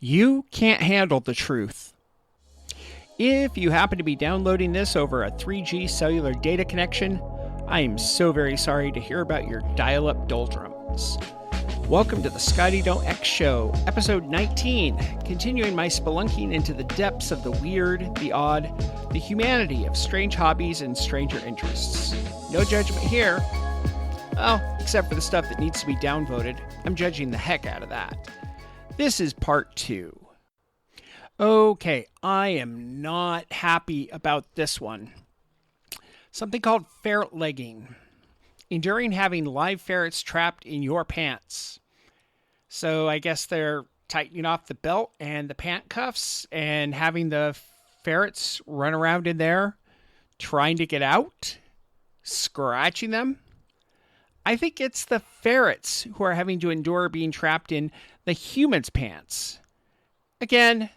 You can't handle the truth. If you happen to be downloading this over a 3G cellular data connection, I am so very sorry to hear about your dial-up doldrums. Welcome to the ScottyDontX Show, episode 19, continuing my spelunking into the depths of the weird, the odd, the humanity of strange hobbies and stranger interests. No judgment here. Well, except for the stuff that needs to be downvoted. I'm judging the heck out of that. This is part 2. Okay, I am not happy about this one. Something called ferret legging. Enduring having live ferrets trapped in your pants. So I guess they're tightening off the belt and the pant cuffs and having the ferrets run around in there trying to get out, scratching them. I think it's the ferrets who are having to endure being trapped in the human's pants. Again,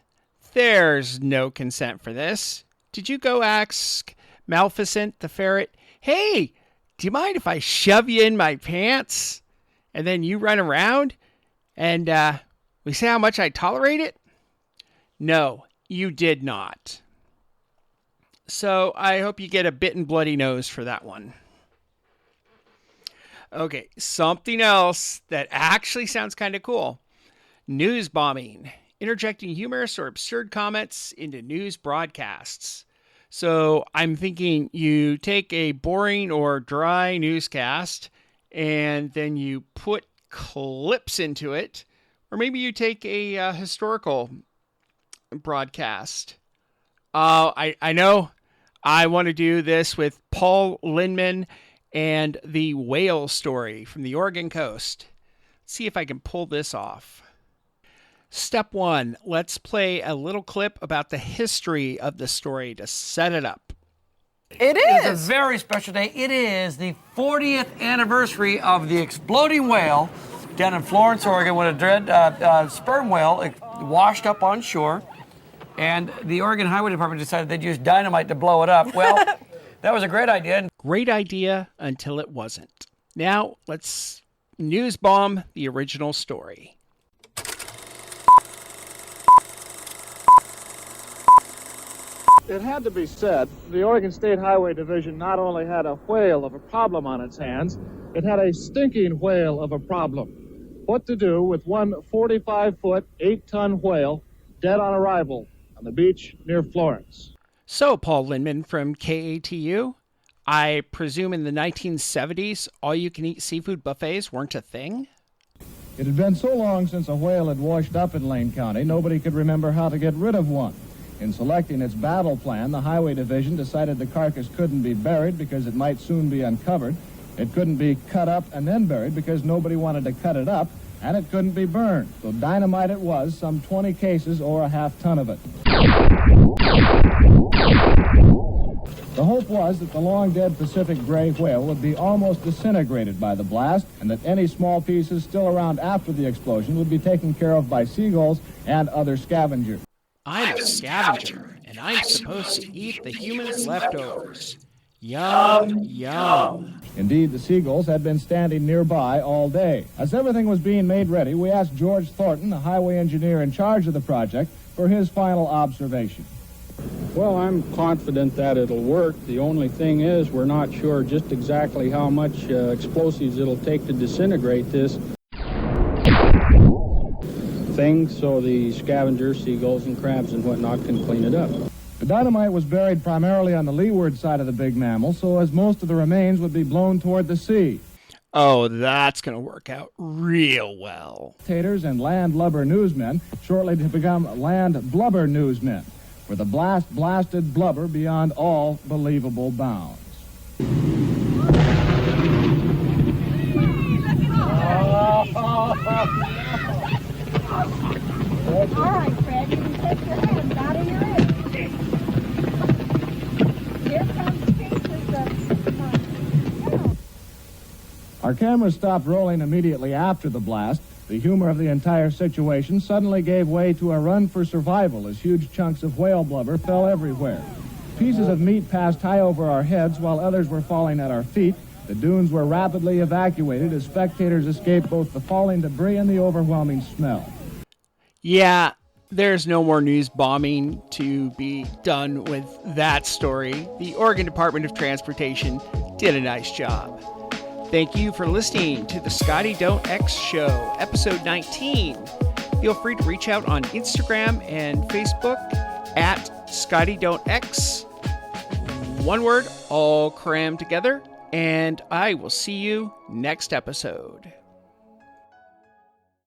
there's no consent for this. Did you go ask Maleficent the ferret, "Hey, do you mind if I shove you in my pants? And then you run around and we see how much I tolerate it?" No, you did not. So I hope you get a bitten bloody nose for that one. Okay, something else that actually sounds kind of cool. News bombing. Interjecting humorous or absurd comments into news broadcasts. So I'm thinking you take a boring or dry newscast and then you put clips into it. Or maybe you take a historical broadcast. I know I want to do this with Paul Linnman and the whale story from the Oregon coast. Let's see if I can pull this off. Step 1, let's play a little clip about the history of the story to set it up. It It's a very special day. It is the 40th anniversary of the exploding whale down in Florence, Oregon, when a dread sperm whale washed up on shore, and the Oregon Highway Department decided they'd use dynamite to blow it up. Well, that was a great idea. Great idea until it wasn't. Now, let's news bomb the original story. It had to be said, the Oregon State Highway Division not only had a whale of a problem on its hands, it had a stinking whale of a problem. What to do with one 45-foot, 8-ton whale dead on arrival on the beach near Florence? So, Paul Linnman from KATU, I presume in the 1970s, all-you-can-eat seafood buffets weren't a thing? It had been so long since a whale had washed up in Lane County, nobody could remember how to get rid of one. In selecting its battle plan, the Highway Division decided the carcass couldn't be buried because it might soon be uncovered. It couldn't be cut up and then buried because nobody wanted to cut it up, and it couldn't be burned. So dynamite it was, some 20 cases or a half ton of it. The hope was that the long-dead Pacific gray whale would be almost disintegrated by the blast, and that any small pieces still around after the explosion would be taken care of by seagulls and other scavengers. I'm a scavenger, and I'm supposed to eat the humans' leftovers. Yum, yum. Indeed, the seagulls had been standing nearby all day. As everything was being made ready, we asked George Thornton, the highway engineer in charge of the project, for his final observation. Well, I'm confident that it'll work. The only thing is we're not sure just exactly how much explosives it'll take to disintegrate this thing, so the scavengers, seagulls and crabs and whatnot can clean it up. The dynamite was buried primarily on the leeward side of the big mammal, so as most of the remains would be blown toward the sea. Oh, that's going to work out real well. Taters and land lubber newsmen, shortly to become land blubber newsmen, where the blast blasted blubber beyond all believable bounds. All right, Fred, you can take your hands out of your ears. Here comes pieces of... Our cameras stopped rolling immediately after the blast. The humor of the entire situation suddenly gave way to a run for survival as huge chunks of whale blubber fell everywhere. Pieces of meat passed high over our heads while others were falling at our feet. The dunes were rapidly evacuated as spectators escaped both the falling debris and the overwhelming smell. Yeah, There's no more news bombing to be done with that story. The Oregon Department of Transportation did a nice job. Thank you for listening to the ScottyDontX Show, episode 19. Feel free to reach out on Instagram and Facebook at ScottyDontX. One word, all crammed together, and I will see you next episode.